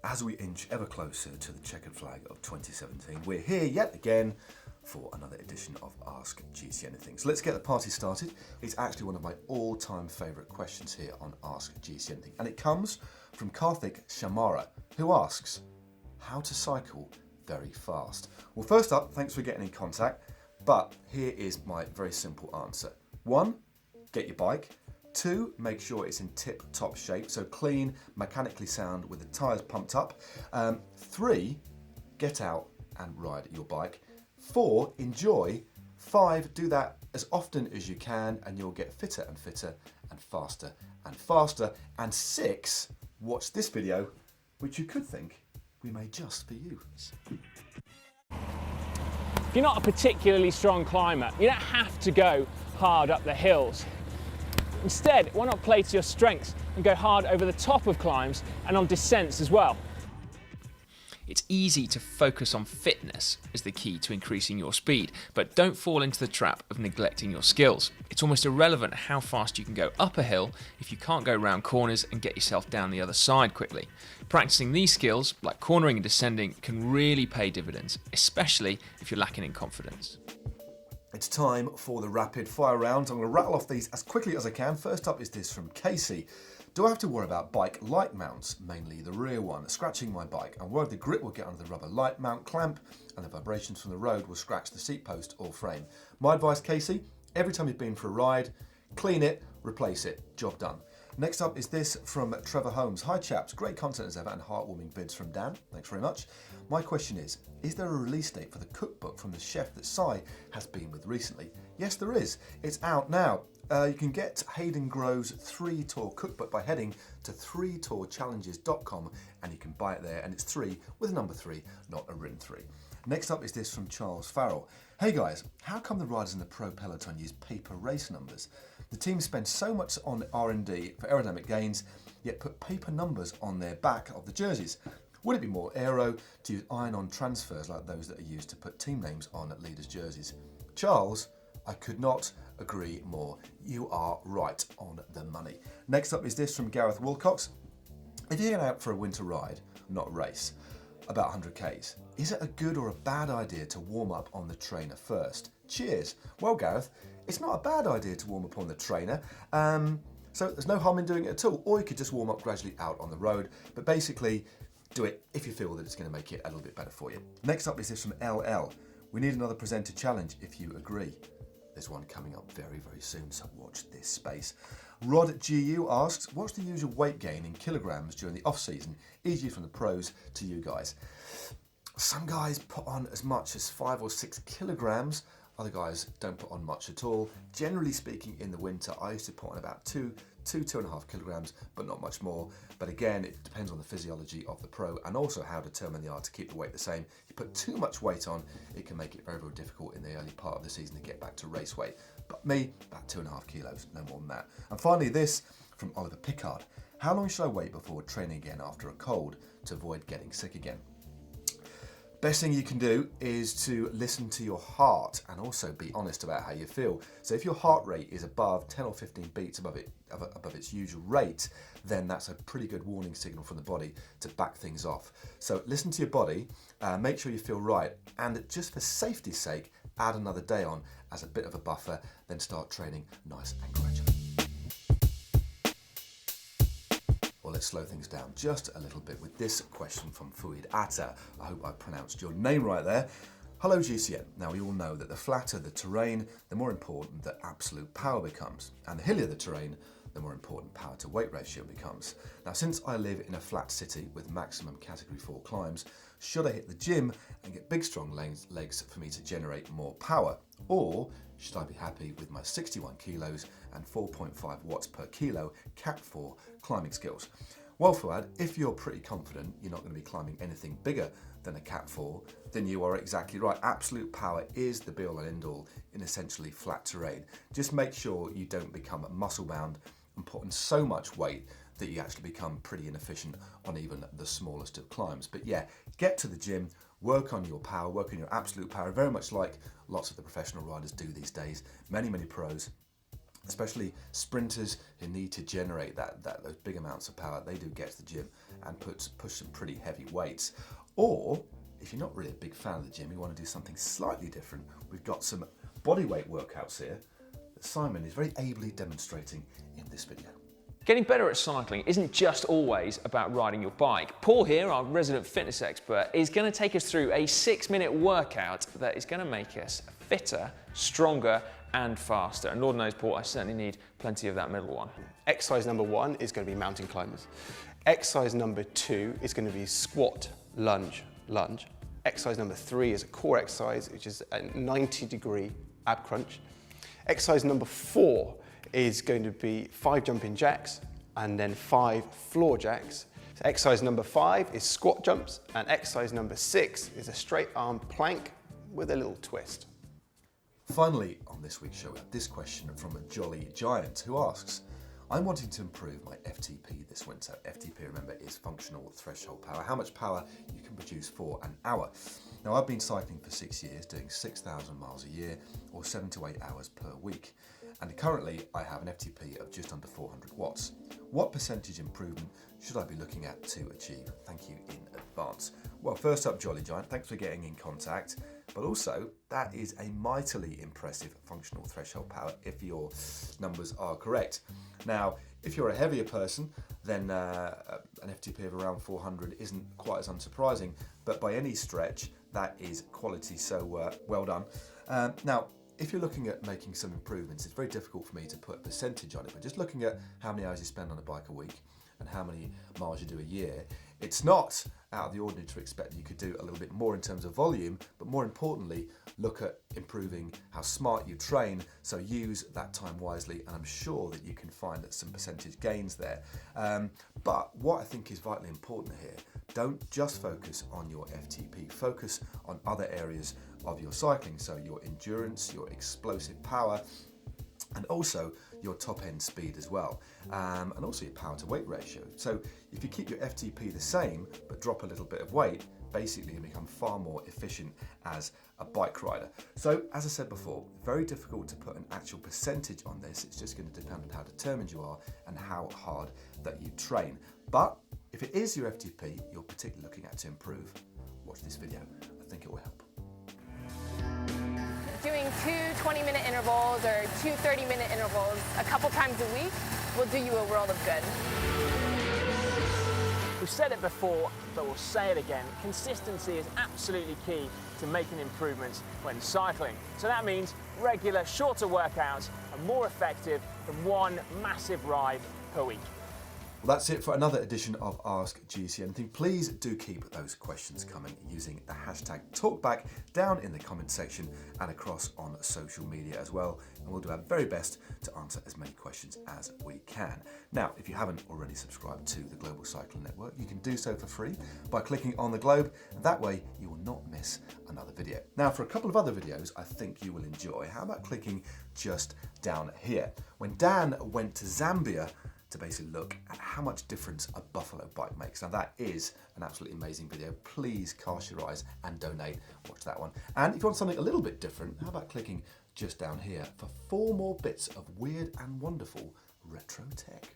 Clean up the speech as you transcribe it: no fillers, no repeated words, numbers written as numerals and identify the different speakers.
Speaker 1: As we inch ever closer to the checkered flag of 2017, we're here yet again for another edition of Ask GCN Anything. So let's get the party started. It's actually one of my all-time favourite questions here on Ask GCN Anything, and it comes from Karthik Sharama, who asks, how to cycle very fast? Well, first up, thanks for getting in contact, but here is my very simple answer. 1, get your bike. 2, make sure it's in tip-top shape, so clean, mechanically sound with the tyres pumped up. 3, get out and ride your bike. 4, enjoy. 5, do that as often as you can and you'll get fitter and fitter and faster and faster. And 6, watch this video, which you could think we made just for you.
Speaker 2: If you're not a particularly strong climber, you don't have to go hard up the hills. Instead, why not play to your strengths and go hard over the top of climbs and on descents as well?
Speaker 3: It's easy to focus on fitness as the key to increasing your speed, but don't fall into the trap of neglecting your skills. It's almost irrelevant how fast you can go up a hill if you can't go round corners and get yourself down the other side quickly. Practicing these skills, like cornering and descending, can really pay dividends, especially if you're lacking in confidence.
Speaker 1: It's time for the rapid fire rounds. I'm going to rattle off these as quickly as I can. First up is this from Casey. Do I have to worry about bike light mounts, mainly the rear one, scratching my bike? I'm worried the grip will get under the rubber light mount clamp and the vibrations from the road will scratch the seat post or frame. My advice, Casey, every time you've been for a ride, clean it, replace it, job done. Next up is this from Trevor Holmes. Hi chaps, great content as ever and heartwarming vids from Dan. Thanks very much. My question is there a release date for the cookbook from the chef that Si has been with recently? Yes, there is. It's out now. You can get Hayden Grove's 3-Tour cookbook by heading to 3tourchallenges.com and you can buy it there, and it's 3 with a number 3, not a written 3. Next up is this from Charles Farrell. Hey guys, how come the riders in the pro peloton use paper race numbers? The team spends so much on R&D for aerodynamic gains, yet put paper numbers on their back of the jerseys. Would it be more aero to use iron-on transfers like those that are used to put team names on leaders' jerseys? Charles, I could not agree more. You are right on the money. Next up is this from Gareth Wilcox. If you're going out for a winter ride, not a race, about 100 Ks, is it a good or a bad idea to warm up on the trainer first? Cheers. Well, Gareth, it's not a bad idea to warm up on the trainer. So there's no harm in doing it at all. Or you could just warm up gradually out on the road. But basically, do it if you feel that it's going to make it a little bit better for you. Next up is this from LL. We need another presenter challenge if you agree. There's one coming up very, very soon, so watch this space. Rod GU asks, what's the usual weight gain in kilograms during the off-season, e.g. from the pros to you guys? Some guys put on as much as 5 or 6 kilograms. Other guys don't put on much at all. Generally speaking, in the winter, I used to put on about 2.5 kilograms, but not much more. But again, it depends on the physiology of the pro and also how determined they are to keep the weight the same. If you put too much weight on, it can make it very, very difficult in the early part of the season to get back to race weight. But me, about 2.5 kilos, no more than that. And finally, this from Oliver Pickard. How long should I wait before training again after a cold to avoid getting sick again? Best thing you can do is to listen to your heart and also be honest about how you feel. So if your heart rate is above 10 or 15 beats above its usual rate, then that's a pretty good warning signal from the body to back things off. So listen to your body, make sure you feel right, and just for safety's sake, add another day on as a bit of a buffer, then start training nice and gradually. Well, let's slow things down just a little bit with this question from Fuid Atta. I hope I pronounced your name right there. Hello GCN. Now we all know that the flatter the terrain, the more important the absolute power becomes. And the hillier the terrain, the more important power to weight ratio becomes. Now since I live in a flat city with maximum category 4 climbs, should I hit the gym and get big strong legs for me to generate more power? Or should I be happy with my 61 kilos and 4.5 watts per kilo Cat 4 climbing skills? Well, Fuad, if you're pretty confident you're not going to be climbing anything bigger than a Cat 4, then you are exactly right. Absolute power is the be-all and end-all in essentially flat terrain. Just make sure you don't become muscle-bound and put on so much weight that you actually become pretty inefficient on even the smallest of climbs. But yeah, get to the gym, work on your power, work on your absolute power, very much like lots of the professional riders do these days. Many pros, especially sprinters who need to generate those big amounts of power, they do get to the gym and push some pretty heavy weights. Or if you're not really a big fan of the gym, you want to do something slightly different, we've got some bodyweight workouts here that Simon is very ably demonstrating in this video.
Speaker 3: Getting better at cycling isn't just always about riding your bike. Paul here, our resident fitness expert, is going to take us through a 6-minute workout that is going to make us fitter, stronger and faster. And Lord knows, Paul, I certainly need plenty of that middle one.
Speaker 4: Exercise number 1 is going to be mountain climbers. Exercise number 2 is going to be squat, lunge, lunge. Exercise number 3 is a core exercise, which is a 90-degree ab crunch. Exercise number 4 is going to be 5 jumping jacks and then 5 floor jacks. So exercise number 5 is squat jumps, and exercise number 6 is a straight arm plank with a little twist.
Speaker 1: Finally, on this week's show, we have this question from a Jolly Giant who asks, I'm wanting to improve my FTP this winter. FTP, remember, is functional threshold power, how much power you can produce for an hour. Now, I've been cycling for 6 years, doing 6,000 miles a year or 7 to 8 hours per week. And currently I have an FTP of just under 400 watts. What percentage improvement should I be looking at to achieve? Thank you in advance. Well, first up, Jolly Giant, thanks for getting in contact. But also, that is a mightily impressive functional threshold power if your numbers are correct. Now, if you're a heavier person, then an FTP of around 400 isn't quite as unsurprising, but by any stretch, that is quality, so well done. Now, if you're looking at making some improvements, it's very difficult for me to put a percentage on it, but just looking at how many hours you spend on a bike a week and how many miles you do a year, it's not out of the ordinary to expect that you could do a little bit more in terms of volume, but more importantly, look at improving how smart you train, so use that time wisely, and I'm sure that you can find some percentage gains there. But what I think is vitally important here, don't just focus on your FTP, focus on other areas of your cycling, so your endurance, your explosive power, and also your top end speed as well, and also your power to weight ratio. So if you keep your FTP the same but drop a little bit of weight, basically you become far more efficient as a bike rider. So as I said before, very difficult to put an actual percentage on this. It's just going to depend on how determined you are and how hard that you train. But if it is your FTP you're particularly looking at to improve, watch this video. I think it will help.
Speaker 5: Doing 2 20-minute intervals or 2 30-minute intervals a couple times a week will do you a world of good.
Speaker 2: We've said it before, but we'll say it again. Consistency is absolutely key to making improvements when cycling. So that means regular, shorter workouts are more effective than one massive ride per week.
Speaker 1: Well, that's it for another edition of Ask GCN Anything. Please do keep those questions coming using the hashtag TalkBack down in the comment section and across on social media as well. And we'll do our very best to answer as many questions as we can. Now, if you haven't already subscribed to the Global Cycling Network, you can do so for free by clicking on the globe. That way you will not miss another video. Now, for a couple of other videos I think you will enjoy, how about clicking just down here? When Dan went to Zambia to basically look at how much difference a buffalo bike makes. Now that is an absolutely amazing video. Please cast your eyes and donate. Watch that one. And if you want something a little bit different, how about clicking just down here for 4 more bits of weird and wonderful retro tech.